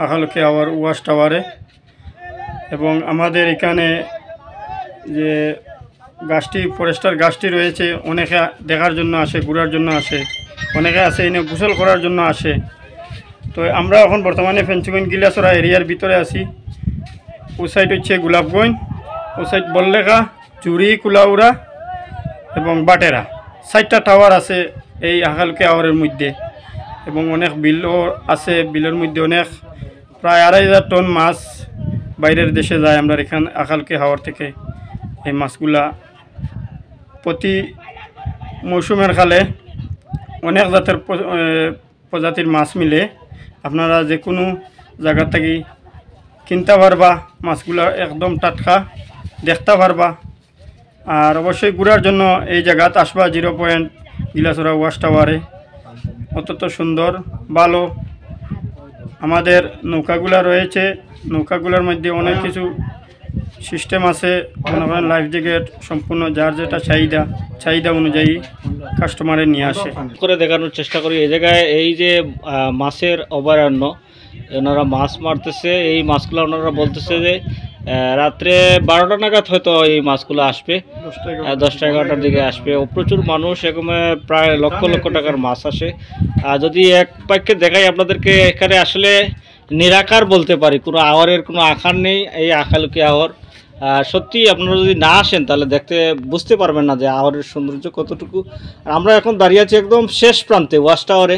আখালুকি hour wash টাওয়ারে। এবং আমাদের এখানে যে গাছটি ফরেস্টার গাছটি রয়েছে অনেকে দেখার জন্য আসে, ঘোরার জন্য আসে, অনেকে আসে এনে গোসল করার জন্য আসে। তো আমরা এখন বর্তমানে ফেঞ্চুগঞ্জ গিলাসরা এরিয়ার ভিতরে আছি। ও সাইড হচ্ছে গোলাপগঞ্জ, ও সাইড বললেখা, চুরি, কুলাউড়া এবং বাটেরা। 4টা টাওয়ার আছে এই আখালুকি আওয়ারের মধ্যে এবং অনেক বিলও আছে। বিলের মধ্যে অনেক প্রায় 2,500 টন মাছ বাইরের দেশে যায় আমরা এখান আখালুকি আওয়ার থেকে। এই মাছগুলা প্রতি মৌসুমের কালে অনেক জাতের প্রজাতির মাছ মিলে। আপনারা যে কোনো জায়গা থেকে কিনতে পারবা, মাছগুলা একদম টাটকা দেখতে পারবা। আর অবশ্যই ঘোরার জন্য এই জায়গাত আসবা 0 পয়েন্ট গিলাসরা ওয়াশ টাওয়ারে। অত্যন্ত সুন্দর ভালো। আমাদের নৌকাগুলা রয়েছে, নৌকাগুলোর মধ্যে অনেক কিছু সিস্টেম আছে, মনে করেন লাইফ জ্যাকেট, সম্পূর্ণ যার যেটা চাহিদা অনুযায়ী কাস্টমারে নিয়ে আসে। করে দেখানোর চেষ্টা করি এই জায়গায় এই যে মাছের অভয়ারণ্য, ওনারা মাছ মারতেছে। এই মাছগুলো ওনারা বলতেছে যে রাত্রে 12টা নাগাদ হয়তো এই মাছগুলো আসবে, 10টা 11টার দিকে আসবে। ও প্রচুর মানুষ, এরকম প্রায় লক্ষ লক্ষ টাকার মাছ আসে। যদি এক বাক্যে দেখাই আপনাদেরকে, এখানে আসলে নিরাকার বলতে পারি, কোনো আওয়ারের কোনো আকার নেই এই আখালুকি আওয়ার। সত্যি আপনারা যদি না আসেন তাহলে দেখতে বুঝতে পারবেন না যে আওয়ারের সৌন্দর্য কতটুকু। আর আমরা এখন দাঁড়িয়ে আছি একদম শেষ প্রান্তে ওয়াশ টাওয়ারে।